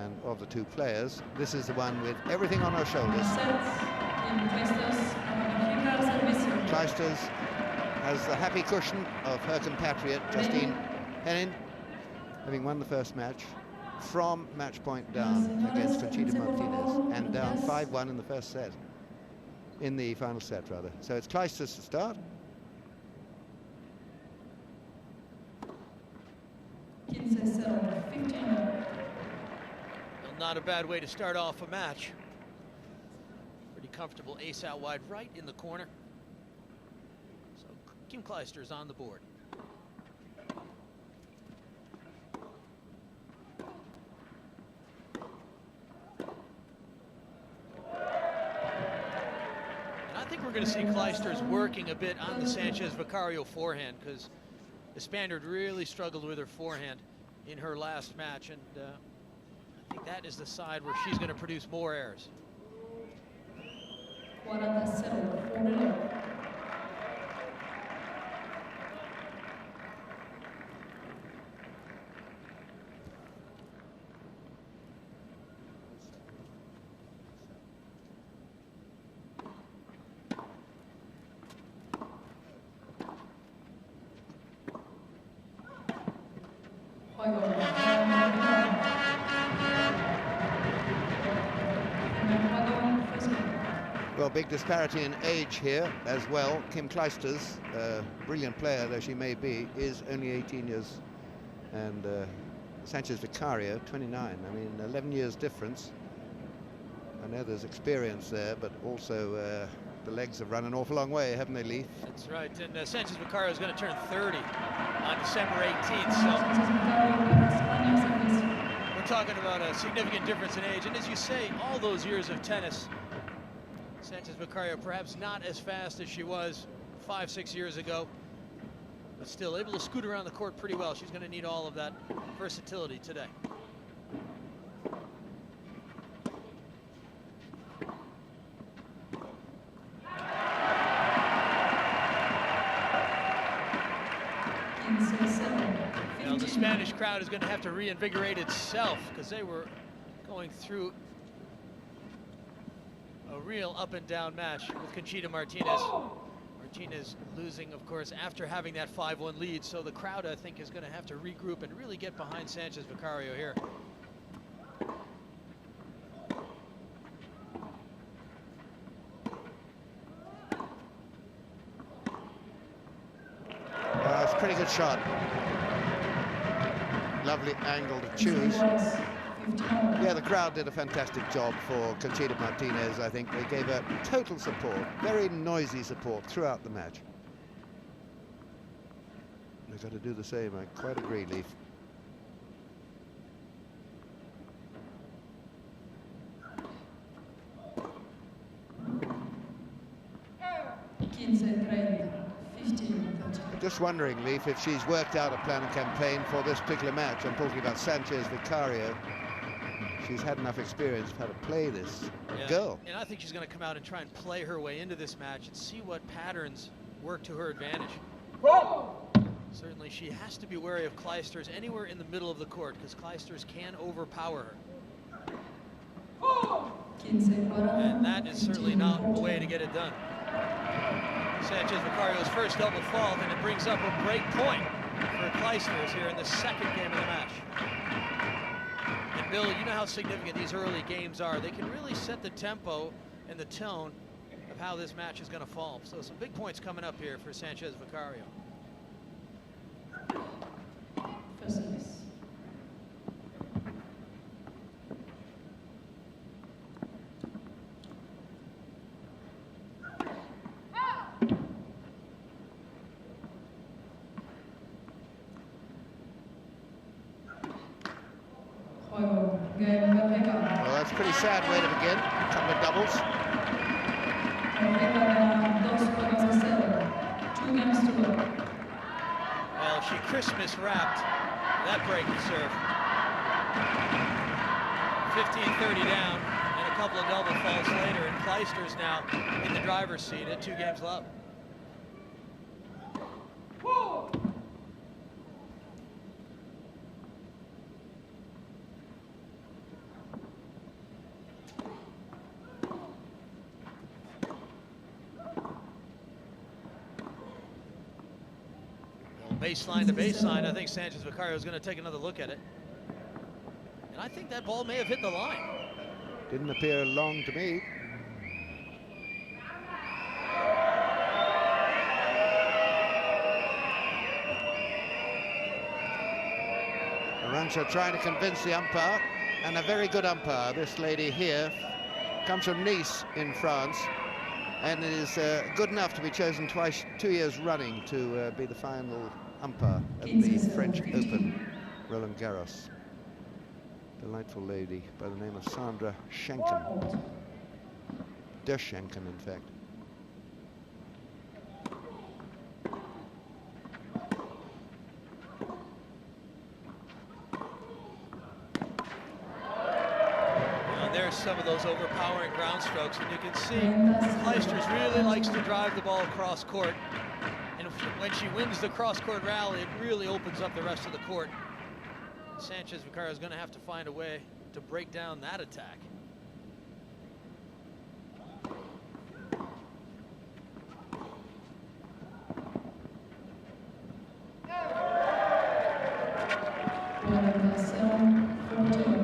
And of the two players, this is the one with everything on her shoulders. Clijsters has the happy cushion of her compatriot, Justine Henin, having won the first match from match point down against Conchita Martinez, and down 5-1 in the first set, in the final set rather. So it's Clijsters to start. Not a bad way to start off a match. Pretty comfortable ace out wide right in the corner. So Kim Clijsters on the board. And I think we're going to see Clijsters working a bit on the Sanchez Vicario forehand, because the Spaniard really struggled with her forehand in her last match, and I think that is the side where she's going to produce more errors. Well, big disparity in age here as well. Kim Clijsters, brilliant player though she may be, is only 18 years, and Sanchez Vicario, 29. I mean, 11 years difference. I know there's experience there, but also the legs have run an awful long way, haven't they, Leif? That's right, and Sanchez Vicario is going to turn 30 on December 18th, so we're talking about a significant difference in age. And as you say, all those years of tennis, Sanchez Vicario perhaps not as fast as she was 5-6 years ago, but still able to scoot around the court pretty well. She's going to need all of that versatility today. Now the Spanish crowd is going to have to reinvigorate itself, because they were going through a real up and down match with Conchita Martinez. Martinez losing, of course, after having that 5-1 lead. So the crowd, I think, is going to have to regroup and really get behind Sanchez Vicario here. It's a pretty good shot. Lovely angle to choose. Yeah, the crowd did a fantastic job for Conchita Martinez. I think they gave her total support, very noisy support throughout the match. They've got to do the same, I quite agree, Leif. Just wondering, Leif, if she's worked out a plan and campaign for this particular match. I'm talking about Sanchez Vicario. She's had enough experience of how to play this girl. And I think she's going to come out and try and play her way into this match and see what patterns work to her advantage. Certainly she has to be wary of Clijsters anywhere in the middle of the court, because Clijsters can overpower her. And that is certainly not a way to get it done. Sanchez Vicario's first double fault, and it brings up a break point for Clijsters here in the second game of the match. And Bill, you know how significant these early games are. They can really set the tempo and the tone of how this match is going to fall. So some big points coming up here for Sanchez Vicario. Well, that's a pretty sad way to begin. A couple of doubles. Well, she Christmas wrapped that breaking serve. 15-30 down, and a couple of double faults later, and Clijsters now in the driver's seat at 2 games love. baseline to baseline. I think Sanchez Vicario is going to take another look at it. And I think that ball may have hit the line. Didn't appear long to me. Arantxa trying to convince the umpire, and a very good umpire. This lady here comes from Nice in France, and is good enough to be chosen twice, 2 years running, to be the final umpire at the French Open, Roland Garros. Delightful lady by the name of Sandra Schenken. De Schenken, in fact. Some of those overpowering ground strokes, and you can see Clijsters really likes to drive the ball across court, and when she wins the cross-court rally, it really opens up the rest of the court. Sanchez Vicario is going to have to find a way to break down that attack.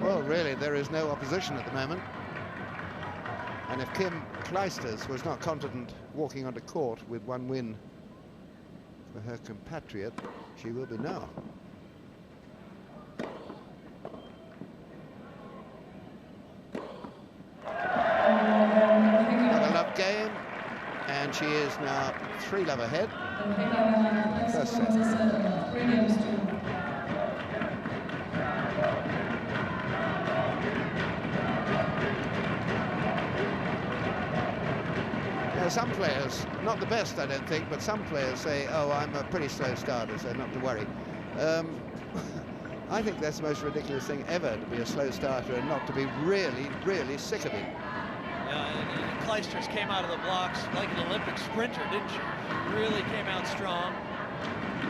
Well, really, there is no opposition at the moment. And if Kim Clijsters was not confident walking onto court with one win for her compatriot, she will be now. Another love game, and she is now 3-love ahead. First set. Some players, not the best I don't think, but some players say, oh, I'm a pretty slow starter, so not to worry. I think that's the most ridiculous thing ever, to be a slow starter and not to be really, really sick of it. Yeah, and Clijsters came out of the blocks like an Olympic sprinter, didn't she? She really came out strong.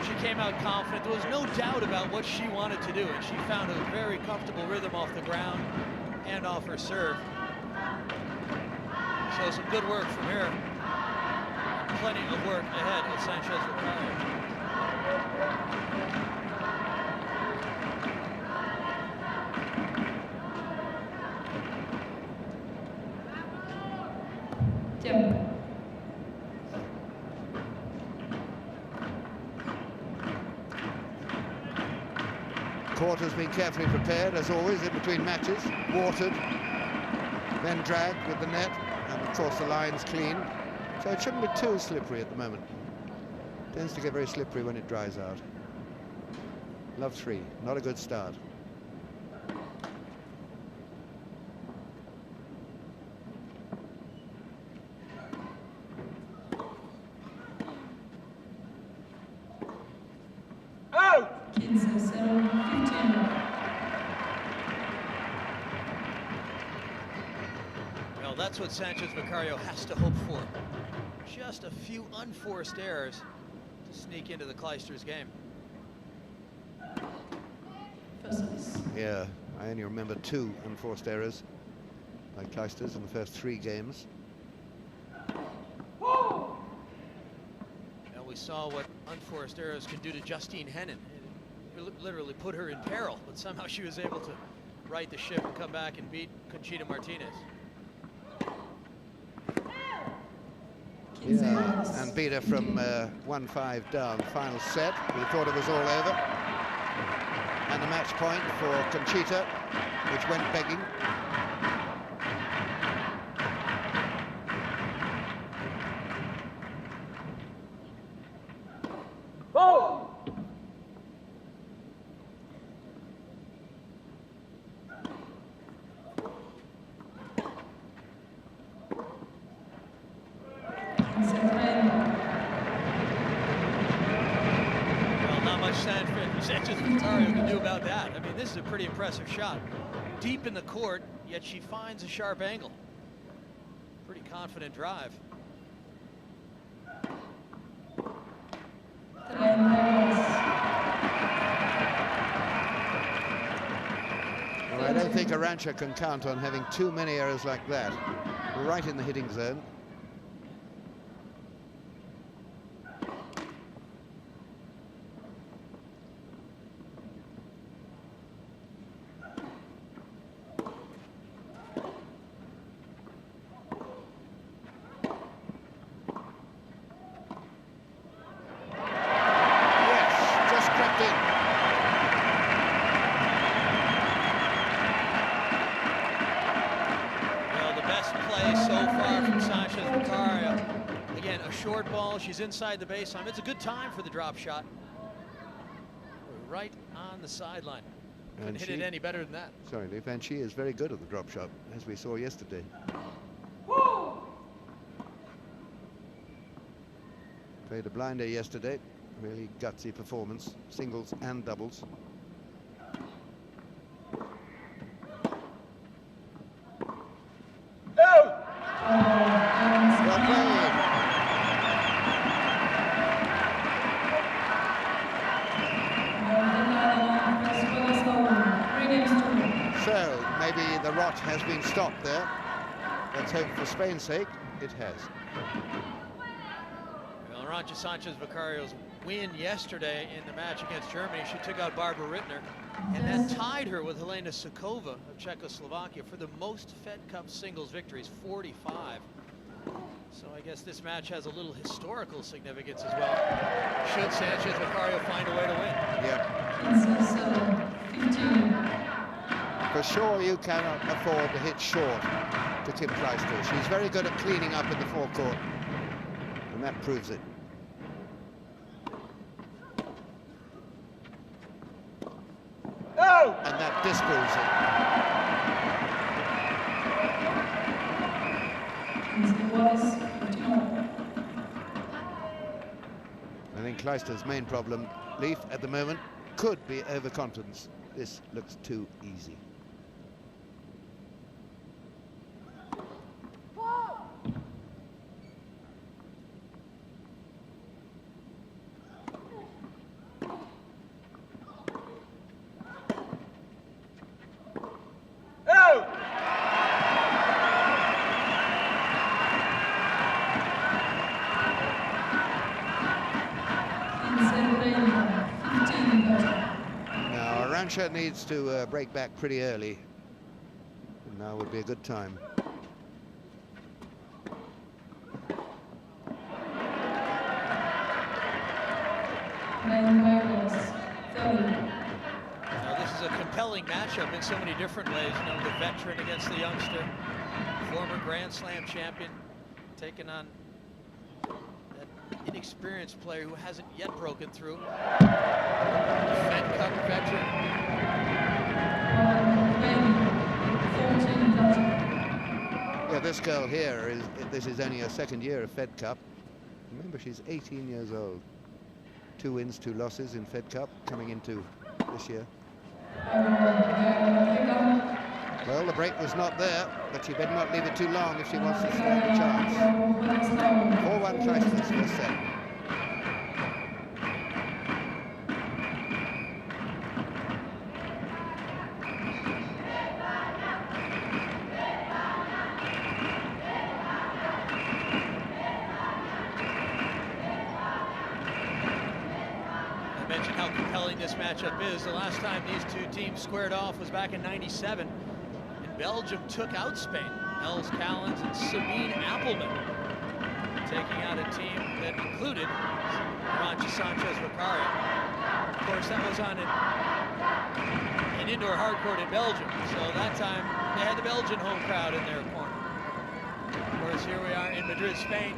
She came out confident. There was no doubt about what she wanted to do, and she found a very comfortable rhythm off the ground and off her serve. So some good work from her. Plenty of work ahead of Sanchez Vicario. Court has been carefully prepared, as always, in between matches. Watered, then dragged with the net, and of course the line's clean. So it shouldn't be too slippery at the moment. Tends to get very slippery when it dries out. Love 3, not a good start. Well, that's what Sanchez Vicario has to hope for. Just a few unforced errors to sneak into the Clijsters game. Yeah, I only remember 2 unforced errors by Clijsters in the first 3 games. Now we saw what unforced errors can do to Justine Henin. It literally put her in peril, but somehow she was able to right the ship and come back and beat Conchita Martinez. Yeah, and beat her from 1-5 down, final set. We thought it was all over. And the match point for Conchita, which went begging. Oh! Sanchez Vicario can do about that. I mean, this is a pretty impressive shot. Deep in the court, yet she finds a sharp angle. Pretty confident drive. Well, I don't think Arantxa can count on having too many errors like that. Right in the hitting zone. again, a short ball. She's inside the baseline. It's a good time for the drop shot. Right on the sideline. Couldn't hit it any better than that. Sorry, Leif, and she is very good at the drop shot, as we saw yesterday. Played a blinder yesterday. Really gutsy performance, singles and doubles. So maybe the rot has been stopped there. Let's hope for Spain's sake it has. Well, Arantxa Sanchez Vicario's win yesterday in the match against Germany, she took out Barbara Rittner, and that tied her with Helena Sukova of Czechoslovakia for the most Fed Cup singles victories, 45. So I guess this match has a little historical significance as well, should Sanchez Vicario find a way to win. Yeah. For sure, you cannot afford to hit short to Kim Clijsters. She's very good at cleaning up in the forecourt, and that proves it. Oh! And that disproves it. I think Clijsters' main problem, Leif, at the moment, could be overconfidence. This looks too easy. Arantxa needs to break back pretty early, and now would be a good time. Now this is a compelling matchup in so many different ways. You know, the veteran against the youngster, former Grand Slam champion, taking on that inexperienced player who hasn't yet broken through. Fed Cup veteran. Yeah, this girl here this is only her second year of Fed Cup. Remember, she's 18 years old. 2 wins, 2 losses in Fed Cup coming into this year. Well, the break was not there, but she better not leave it too long if she wants to stand a chance. 4-1 Clijsters first set. This matchup is. The last time these two teams squared off was back in '97, and Belgium took out Spain. Els Callens and Sabine Appelman, taking out a team that included Arantxa Sanchez Vicario. Of course, that was on an indoor hardcourt in Belgium, so that time they had the Belgian home crowd in their corner. Of course, here we are in Madrid, Spain,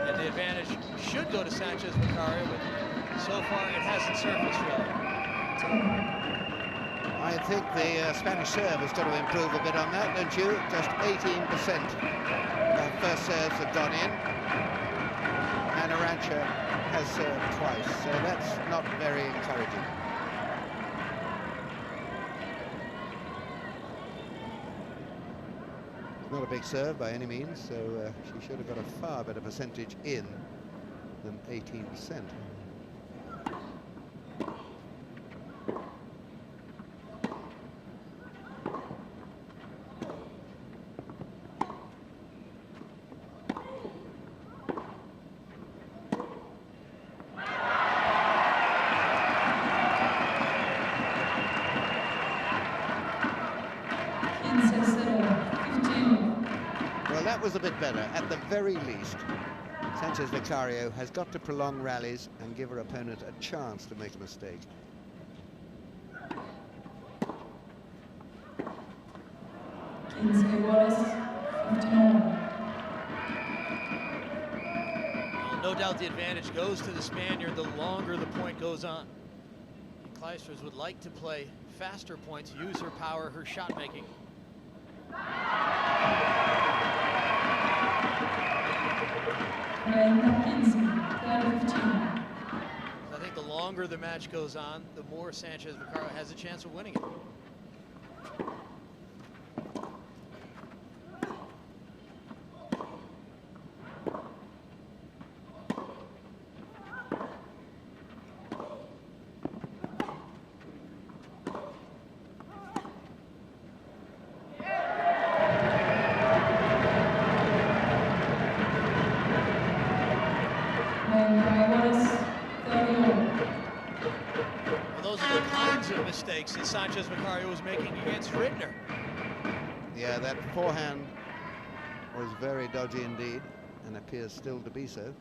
and the advantage should go to Sanchez Vicario, but so far it hasn't surfaced really. I think the Spanish serve has got to improve a bit on that, don't you? Just 18% of first serves have gone in, and Arantxa has served twice, so that's not very encouraging. Not a big serve by any means, so she should have got a far better percentage in than 18%. Was a bit better, at the very least. Sanchez Vicario has got to prolong rallies and give her opponent a chance to make a mistake. no doubt the advantage goes to the Spaniard the longer the point goes on. Clijsters would like to play faster points, use her power, her shot making. I think the longer the match goes on, the more Sanchez Vicario has a chance of winning it. That Sanchez Vicario was making against Rittner. Yeah, that forehand was very dodgy indeed, and appears still to be so.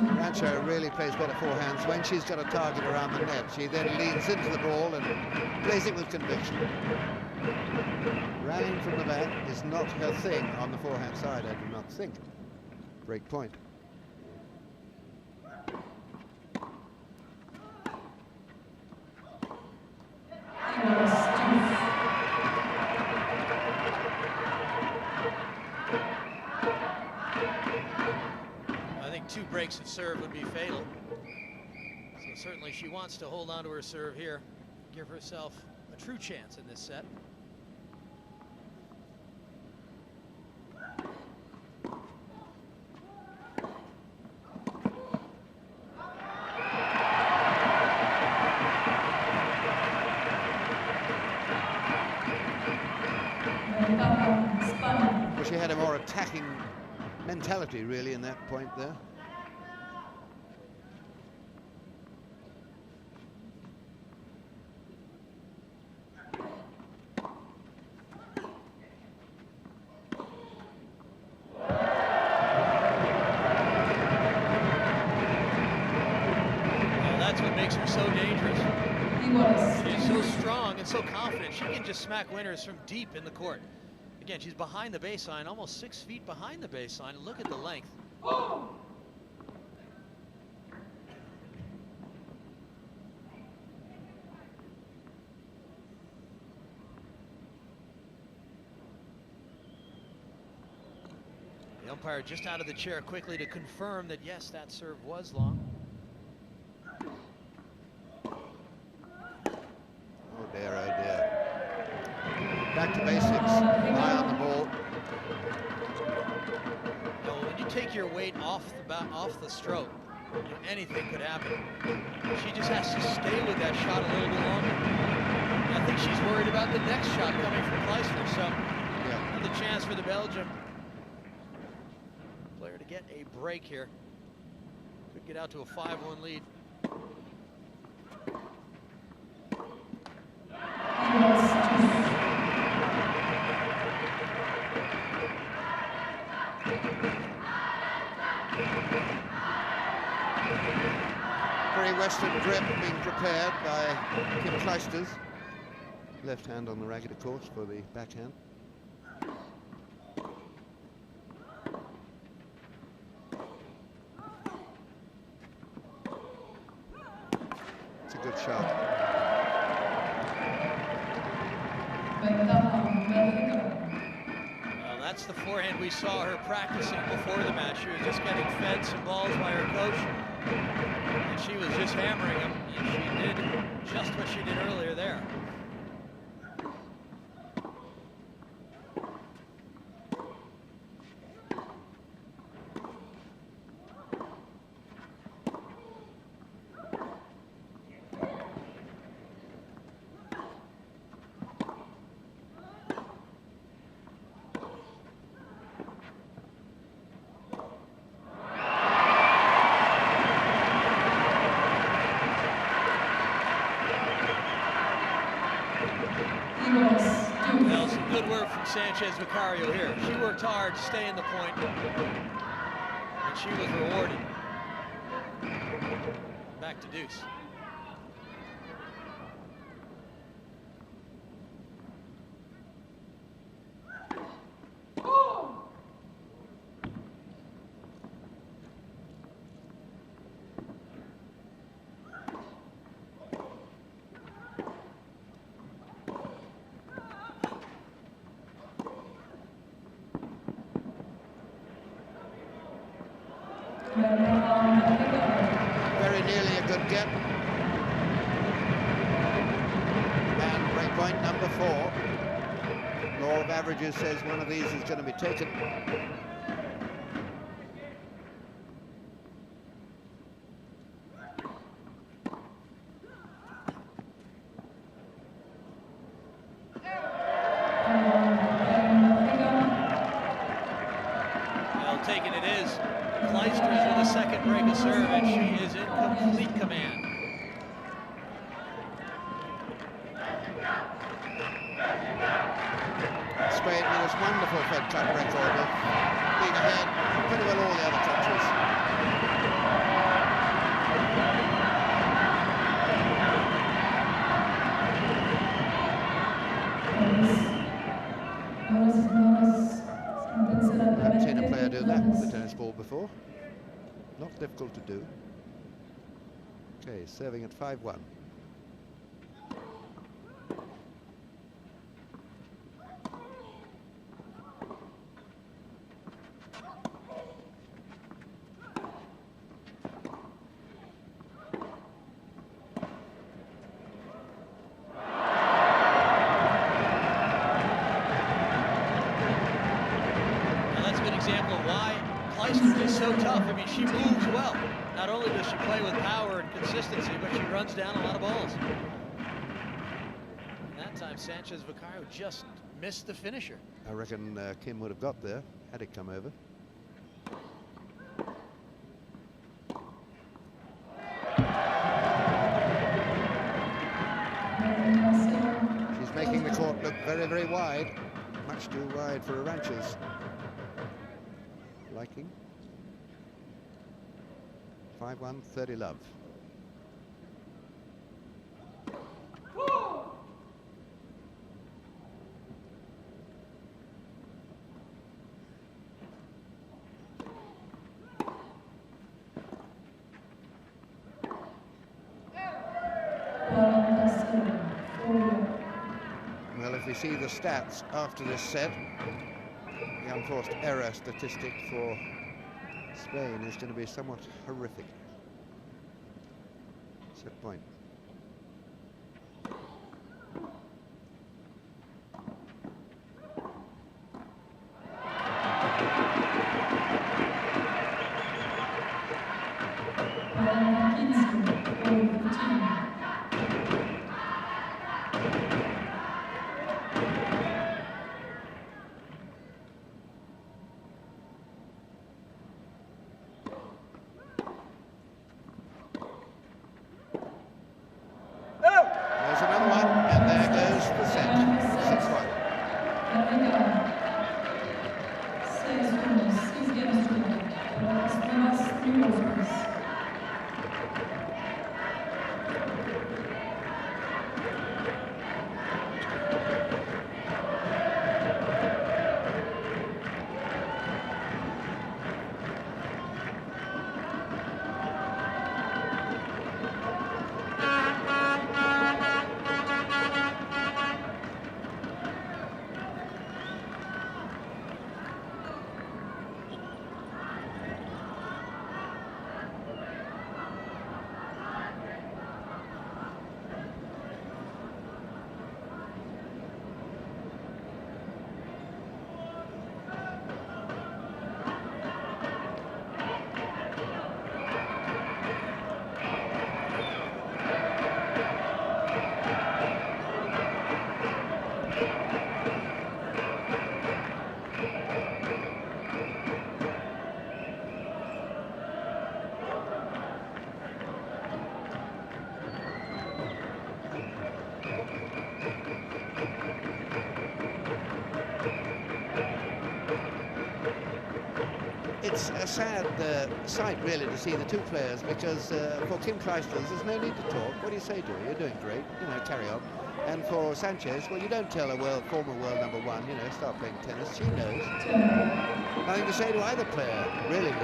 Arantxa really plays better forehands when she's got a target around the net. She then leans into the ball and plays it with conviction. Rallying from the back is not her thing on the forehand side, I do not think. Break point. Two breaks of serve would be fatal. So certainly she wants to hold on to her serve here, give herself a true chance in this set. Well, she had a more attacking mentality really in that point there. So confident she can just smack winners from deep in the court. Again, she's behind the baseline, almost 6 feet behind the baseline, and look at the length. The umpire just out of the chair quickly to confirm that yes, that serve was long. Back to basics, eye on the ball. No, when you take your weight off the stroke, you know, anything could happen. She just has to stay with that shot a little bit longer. And I think she's worried about the next shot coming from Clijsters. So yeah, another chance for the Belgium player to get a break here. Could get out to a 5-1 lead. Very Western grip being prepared by Kim Clijsters. Left hand on the racket, of course, for the backhand. It's a good shot. That's the forehand we saw her practicing before the match. She was just getting fed some balls by her coach, and she was just hammering them, and she did just what she did earlier there. Good work from Sanchez Vicario here. She worked hard to stay in the point, and she was rewarded. Back to deuce. Very nearly a good get. And break point number 4. Law of averages says one of these is going to be taken. Well, taken it is. Clijsters with a second break of serve, and she is in complete command. Spain with this wonderful Fed Cup record of being ahead pretty well all the other countries. I've seen a player do that with the tennis ball before. Not difficult to do. Okay, serving at 5-1. Example of why Clijsters is so tough. I mean, she moves well. Not only does she play with power and consistency, but she runs down a lot of balls. And that time, Sanchez Vicario just missed the finisher. I reckon Kim would have got there had it come over. She's making the court look very, very wide. Much too wide for Arantxa's liking. 5-1, 30 love. Well, if we see the stats after this set, the unforced error statistic for Spain is going to be somewhat horrific. Set point. it's a sad sight, really, to see the two players, because for Kim Clijsters, there's no need to talk. What do you say to her? You're doing great, you know, carry on. And for Sanchez, well, you don't tell a former world #1, you know, start playing tennis. She knows. Nothing to say to either player, really, Leaf.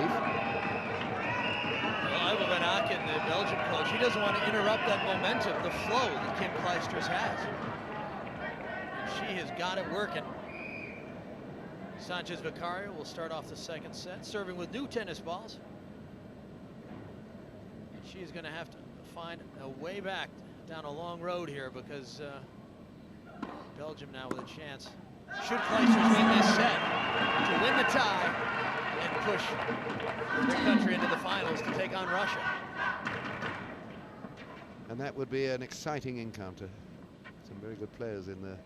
Well, Ivo Van Aken, the Belgian coach, he doesn't want to interrupt that momentum, the flow that Kim Clijsters has. And she has got it working. Sanchez Vicario will start off the second set, serving with new tennis balls. She is going to have to find a way back down a long road here, because Belgium now with a chance, should Clijsters win this set, to win the tie and push their country into the finals to take on Russia. And that would be an exciting encounter. Some very good players in there.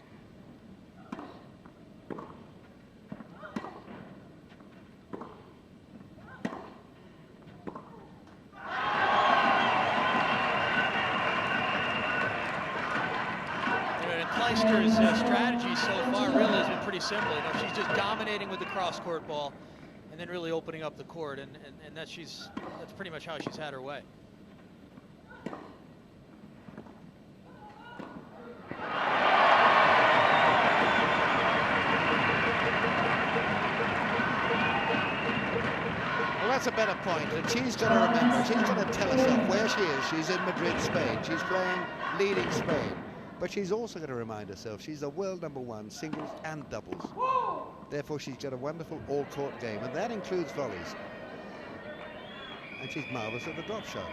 Clijsters' strategy so far really has been pretty simple. You know, she's just dominating with the cross-court ball, and then really opening up the court, and that's pretty much how she's had her way. Well, that's a better point, and she's got to remember, she's got to tell herself where she is. She's in Madrid, Spain. She's playing leading Spain. But she's also going to remind herself she's a world #1, singles and doubles. Therefore, she's got a wonderful all-court game, and that includes volleys. And she's marvelous at the drop shot.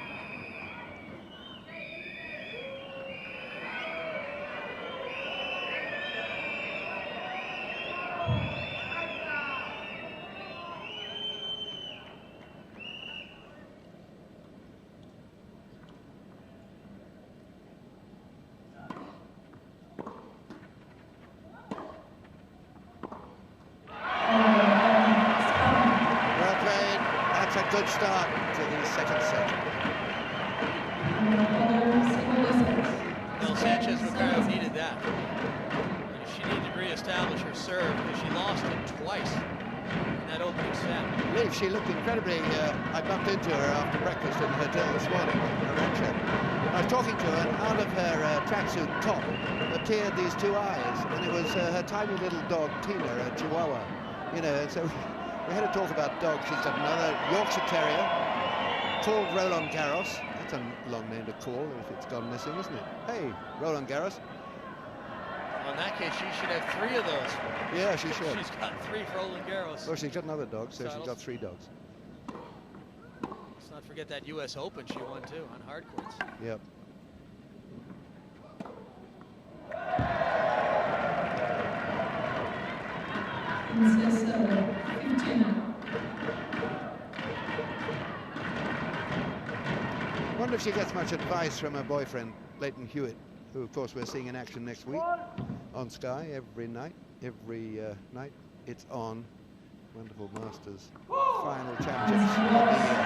Good start to the second set. Well, Sanchez Vicario needed that. And she needed to re-establish her serve, because she lost it twice in that opening set. Leaf, she looked incredibly, I bumped into her after breakfast in the hotel this morning, Arantxa. I was talking to her, and out of her tracksuit top appeared these two eyes, and it was her tiny little dog, Tina, a Chihuahua. You know, and so we had to talk about dogs. She's got another Yorkshire Terrier called Roland Garros. That's a long name to call if it's gone missing, isn't it? Hey, Roland Garros. Well, in that case, she should have 3 of those. Yeah, she should. She's got 3 for Roland Garros. Well, she's got another dog, so she's got 3 dogs. Let's not forget that U.S. Open she won, too, on hard courts. Yep. I wonder if she gets much advice from her boyfriend, Leighton Hewitt, who, of course, we're seeing in action next week on Sky every night. Every night it's on. Wonderful Masters final championships of the year.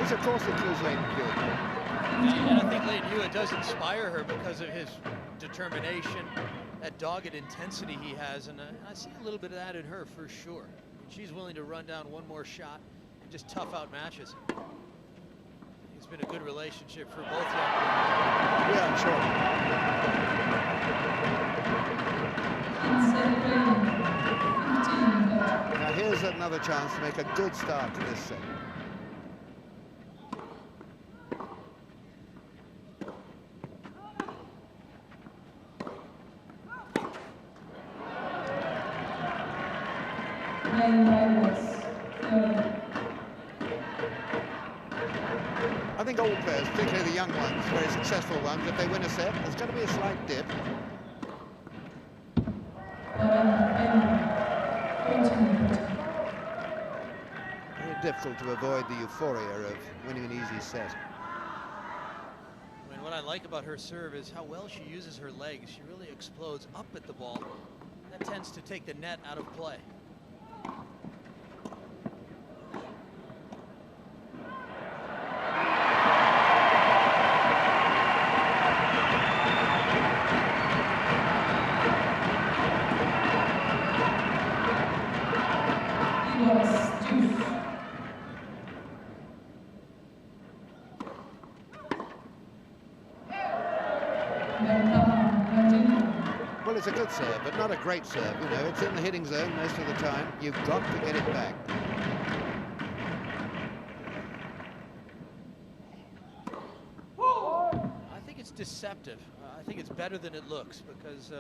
Which, of course, includes Leighton Hewitt. And I think Leighton Hewitt does inspire her because of his determination, that dogged intensity he has, and I see a little bit of that in her for sure. She's willing to run down one more shot and just tough out matches. It's been a good relationship for both young people. Yeah, I'm sure. Now here's another chance to make a good start to this set. I think all players, particularly the young ones, very successful ones, if they win a set, there's going to be a slight dip. Very difficult to avoid the euphoria of winning an easy set. And what I like about her serve is how well she uses her legs. She really explodes up at the ball. That tends to take the net out of play. Well, it's a good serve, but not a great serve. You know, it's in the hitting zone most of the time. You've got to get it back. I think it's deceptive. I think it's better than it looks, because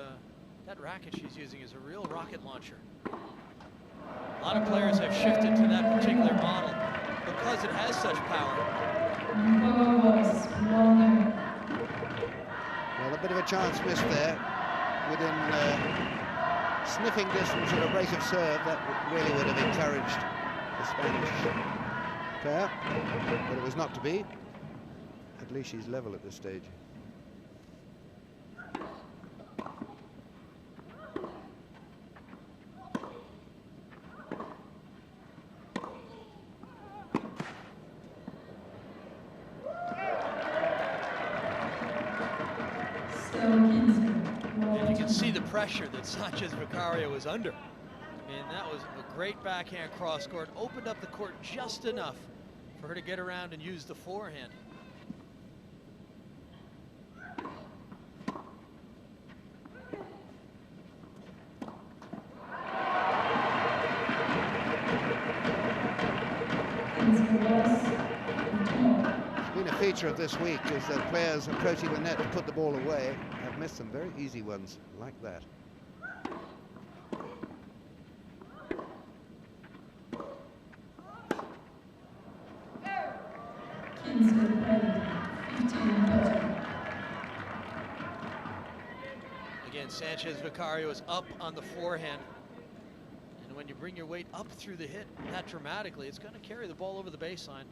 that racket she's using is a real rocket launcher. A lot of players have shifted to that particular model because it has such power. Well, a bit of a chance missed there. Within sniffing distance of a break of serve, that really would have encouraged the Spanish player, but it was not to be. At least she's level at this stage. And you can see the pressure that Sanchez Vicario was under. And that was a great backhand cross court. Opened up the court just enough for her to get around and use the forehand. Feature of this week is that players approaching the net to put the ball away have missed some very easy ones like that. Again, Sanchez Vicario is up on the forehand, and when you bring your weight up through the hit that dramatically, it's going to carry the ball over the baseline.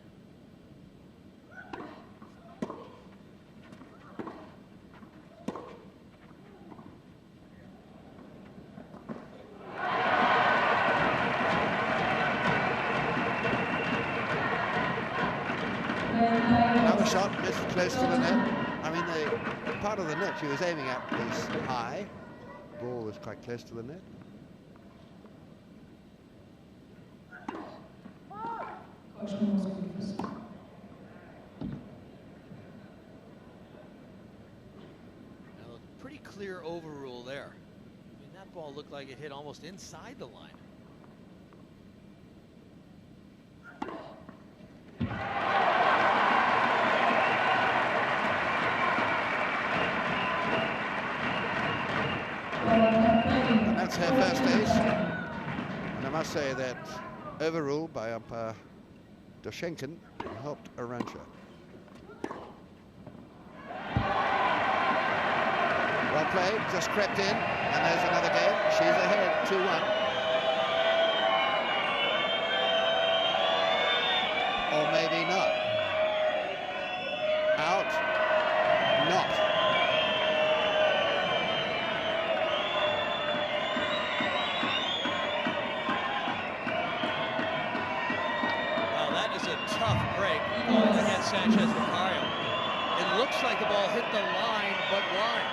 Shot missed close to the net. I mean, the part of the net she was aiming at was high. The ball was quite close to the net. Now, pretty clear overrule there. I mean, that ball looked like it hit almost inside the line. Her first ace, and I must say that overrule by umpire Doshenkin helped Arantxa. Well played, just crept in, and there's another game. She's ahead, 2-1. Or maybe not. Out, not. Against Sanchez Vicario. It looks like the ball hit the line, but wide.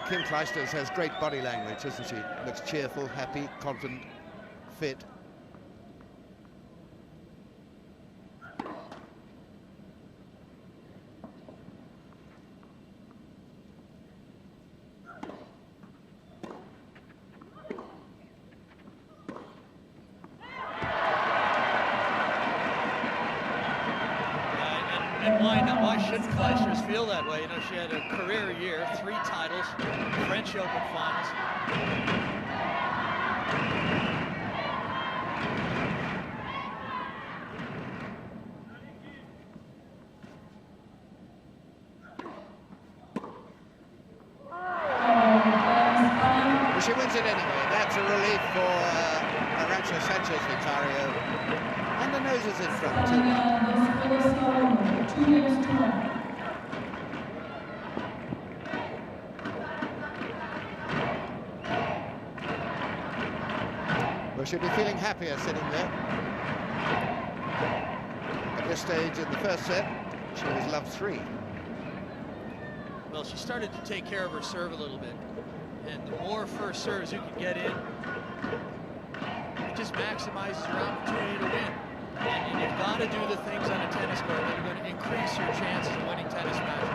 Kim Clijsters has great body language, doesn't she? Looks cheerful, happy, confident, fit. Why shouldn't Clijsters feel that way? You know, she had a career year, 3 titles, French Open finals. Well, she wins it anyway. That's a relief for Arantxa Sanchez Vicario. And the nose is in front, 2-1. Well, she'll be feeling happier sitting there. At this stage in the first set, she was love 3. Well, she started to take care of her serve a little bit. And the more first serves you can get in, it just maximizes your opportunity to win. And you've got got to do the things on a tennis court that are going to increase your chances of winning tennis matches.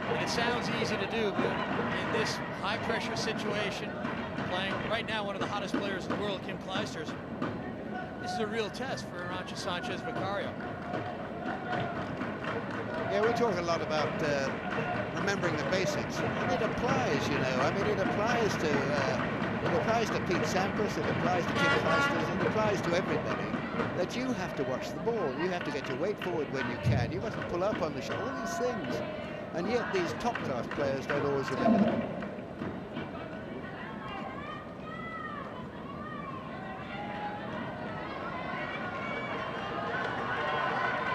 And it sounds easy to do, but in this high-pressure situation, playing right now one of the hottest players in the world, Kim Clijsters, this is a real test for Arantxa Sanchez Vicario. Yeah, we talk a lot about remembering the basics, and it applies, you know. I mean, it applies to Pete Sampras, it applies to Kim Clijsters, it applies to everybody. That you have to watch the ball, you have to get your weight forward when you can, you have to pull up on the shot, all these things, and yet these top-class players don't always remember them.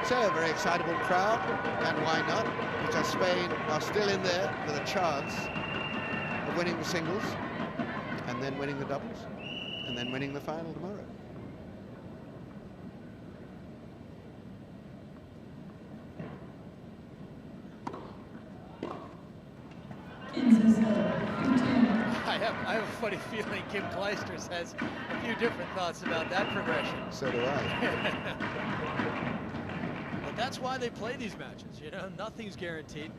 So a very excitable crowd, and why not? Because Spain are still in there with a chance of winning the singles, and then winning the doubles, and then winning the final tomorrow. I have a funny feeling Kim Clijsters has a few different thoughts about that progression. So do I. But that's why they play these matches, you know, nothing's guaranteed.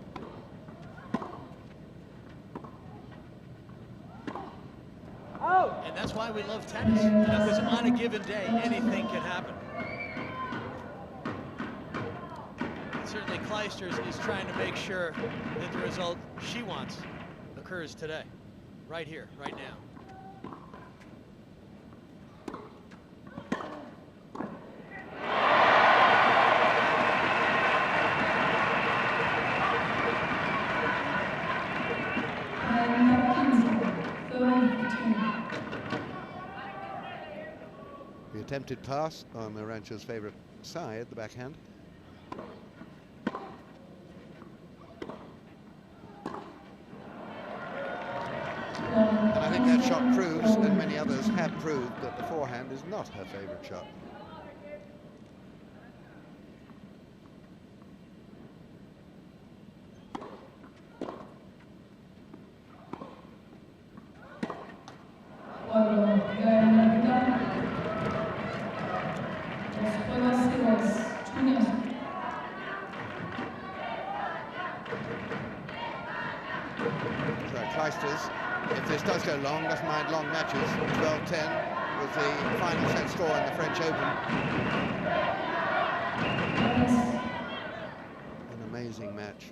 Oh. And that's why we love tennis, you know, because on a given day, anything can happen. And certainly Clijsters is trying to make sure that the result she wants occurs today, right here, right now. The attempted pass on Arantxa's favorite side, the backhand. And I think that shot proves, and many others have proved, that the forehand is not her favorite shot. Clijsters, if this does go long, doesn't mind long matches. 12-10 was the final set score in the French Open. An amazing match.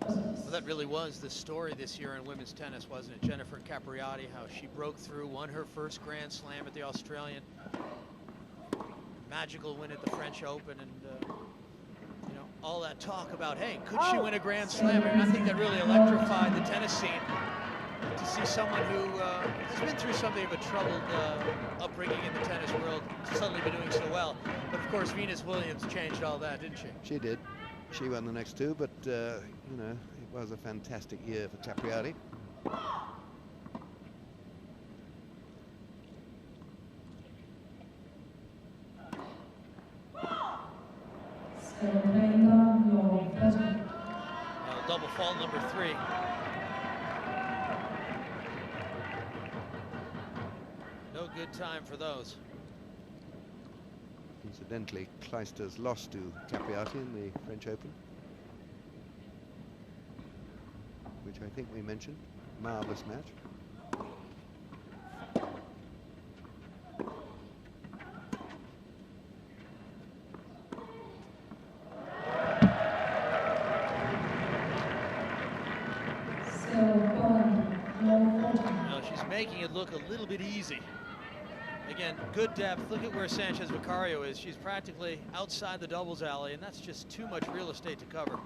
Well, that really was the story this year in women's tennis, wasn't it? Jennifer Capriati, how she broke through, won her first Grand Slam at the Australian. Magical win at the French Open, and you know, all that talk about, hey, could she win a Grand Slam? And I think that really electrified the tennis scene to see someone who has been through something of a troubled upbringing in the tennis world suddenly be doing so well. But of course, Venus Williams changed all that, didn't she? She did. She won the next two, but you know, it was a fantastic year for Capriati. Double fault number 3. No good time for those. Incidentally, Clijsters lost to Capriati in the French Open, which I think we mentioned. Marvelous match. Now she's making it look a little bit easy. Again, good depth. Look at where Sanchez Vicario is. She's practically outside the doubles alley, and that's just too much real estate to cover.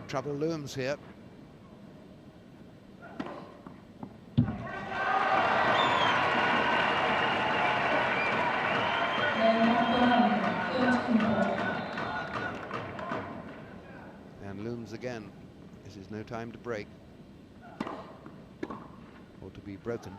Trouble looms here. And looms again. This is no time to break or to be broken.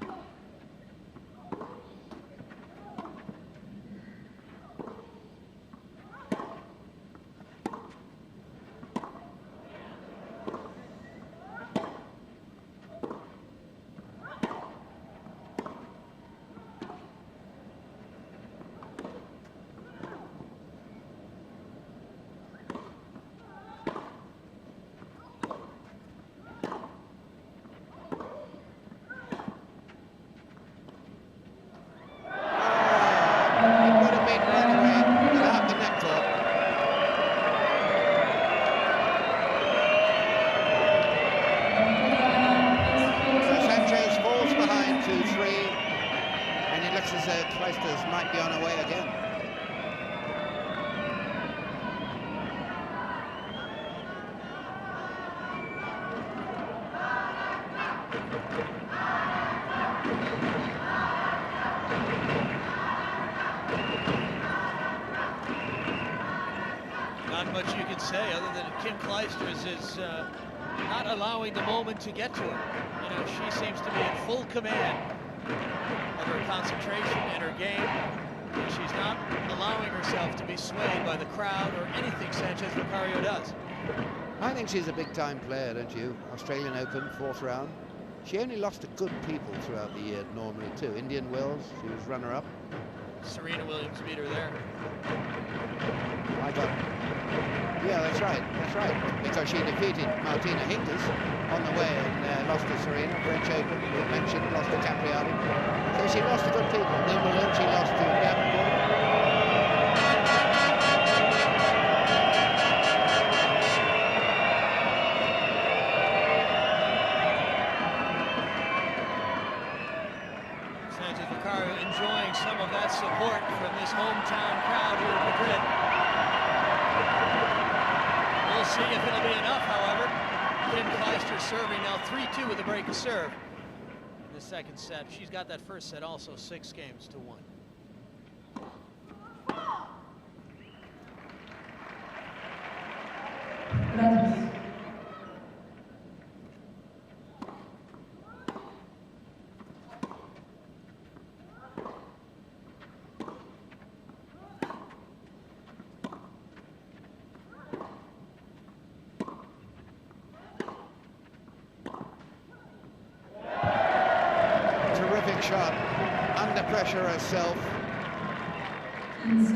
say, other than Kim Clijsters is not allowing the moment to get to her. You know, she seems to be in full command of her concentration and her game. And she's not allowing herself to be swayed by the crowd or anything Sanchez Vicario does. I think she's a big-time player, don't you? Australian Open, 4th round. She only lost to good people throughout the year normally too. Indian Wells, she was runner-up. Serena Williams beat her there. Yeah, that's right, because she defeated Martina Hingis on the way and lost to Serena, French Open, we mentioned, lost to Capriati. So she lost to good people. Wimbledon, she lost to Davenport. Sanchez Vicario enjoying some of that support from this hometown crowd here in Madrid. We'll see if it'll be enough, however. Kim Clijsters serving now 3-2 with a break of serve in the second set. She's got that first set also 6-1. Gracias. Shot, under pressure herself, and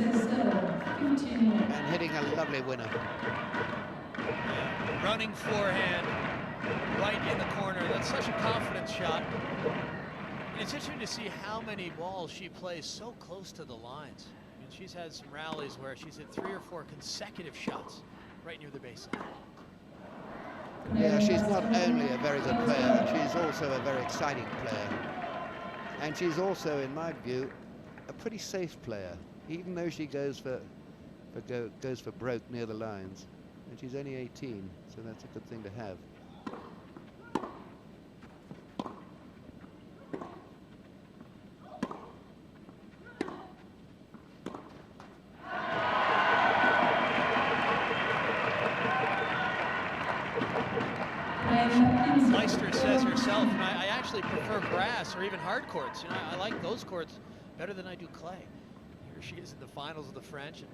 hitting a lovely winner. Running forehand, right in the corner. That's such a confidence shot. And it's interesting to see how many balls she plays so close to the lines. I mean, she's had some rallies where she's hit 3 or 4 consecutive shots right near the baseline. Yeah, she's not only a very good player, she's also a very exciting player. And she's also, in my view, a pretty safe player, even though she goes for broke near the lines. And she's only 18, so that's a good thing to have. Clijsters says herself, and I actually prefer grass or even hard courts. You know, I like those courts better than I do clay. Here she is in the finals of the French and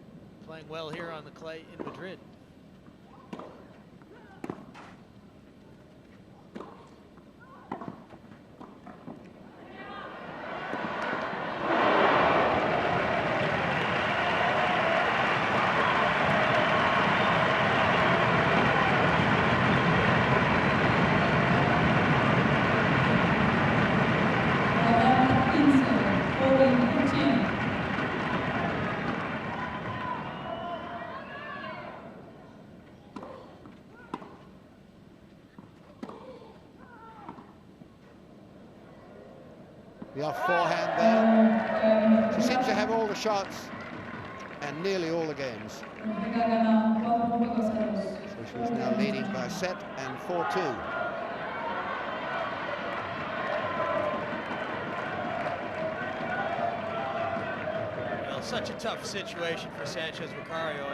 playing well here on the clay in Madrid. The off forehand there. She seems to have all the shots and nearly all the games. So she's now leading by a set and 4-2. Well, such a tough situation for Sanchez Vicario.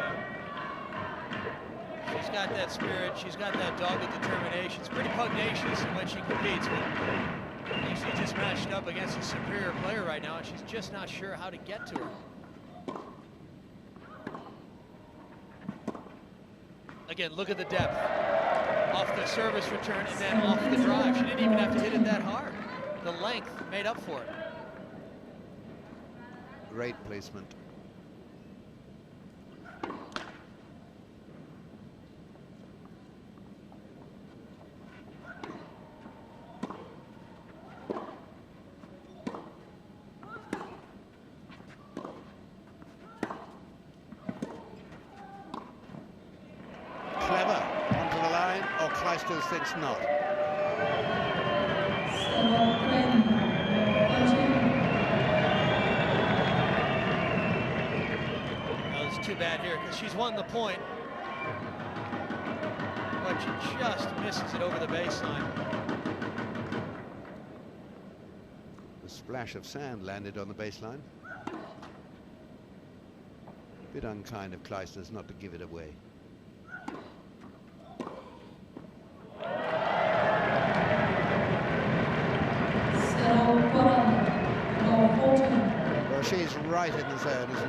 She's got that spirit, she's got that dogged determination. It's pretty pugnacious when she competes, but I think she's just matched up against a superior player right now, and she's just not sure how to get to her. Again, look at the depth. Off the service return and then off the drive. She didn't even have to hit it that hard. The length made up for it. Great placement. Clever onto the line, or Clijsters thinks not. Well, it's too bad here because she's won the point, but she just misses it over the baseline. The splash of sand landed on the baseline. Bit unkind of Clijsters not to give it away.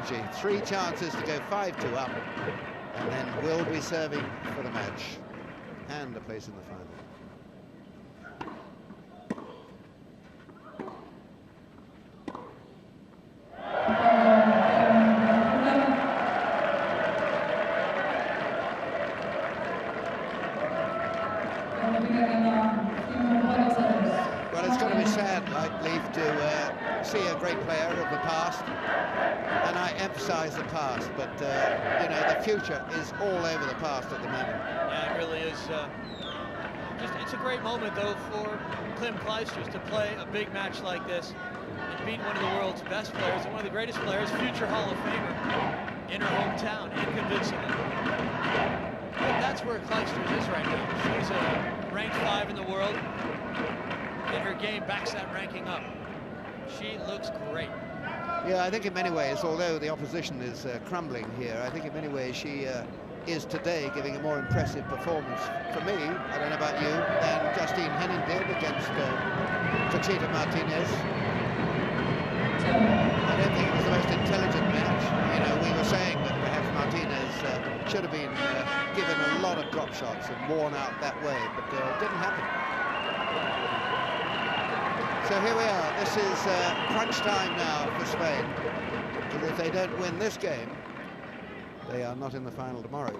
strategy. 3 chances to go 5-2 up, and then will be serving for the match and a place in the final. Well, it's going to be sad, I believe, to see a great player of the past, and I emphasize the past, but you know, the future is all over the past at the moment. Yeah, it really is. It's a great moment, though, for Clijsters to play a big match like this and beat one of the world's best players and one of the greatest players, future Hall of Famer, in her hometown, and convincingly. But that's where Clijsters is right now. She's ranked 5 in the world, and her game backs that ranking up. She looks great. Yeah, I think in many ways, although the opposition is crumbling here, I think in many ways she is today giving a more impressive performance for me, I don't know about you, than Justine Henin did against Conchita Martinez. I don't think it was the most intelligent match. You know, we were saying that perhaps Martinez should have been given a lot of drop shots and worn out that way, but it didn't happen. So here we are. This is crunch time now for Spain. And if they don't win this game, they are not in the final tomorrow.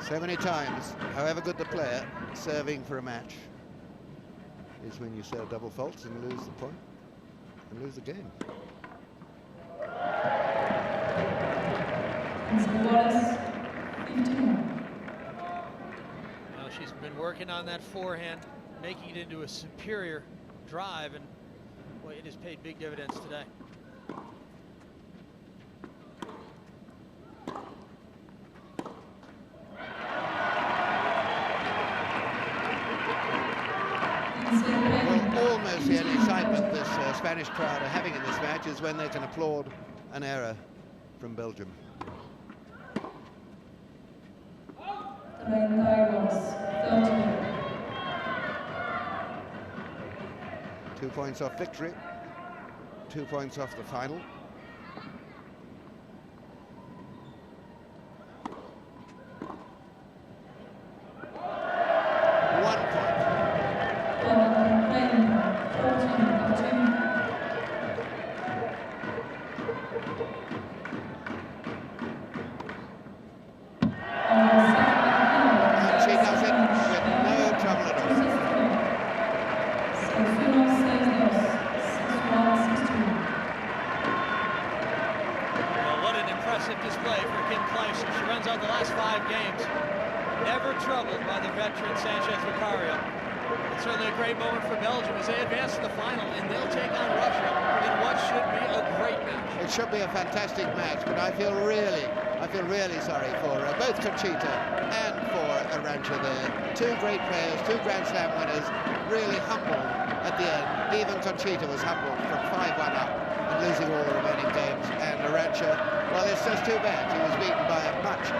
So many times, however good the player, serving for a match is when you serve double faults and lose the point and lose the game. Well, she's been working on that forehand, making it into a superior drive, and boy, it has paid big dividends today. Well, almost the only excitement this Spanish crowd are having in this match is when they can applaud an error from Belgium. 2 points off victory, 2 points off the final. Never troubled by the veteran Sanchez Vicario. It's certainly a great moment for Belgium as they advance to the final, and they'll take on Russia in what should be a great match. It should be a fantastic match, but I feel really sorry for both Conchita and for Arantxa there. 2 great players, 2 Grand Slam winners, really humbled at the end. Even Conchita was humbled from 5-1 up and losing all the remaining games. And Arantxa, well, it's just too bad. She was beaten by a much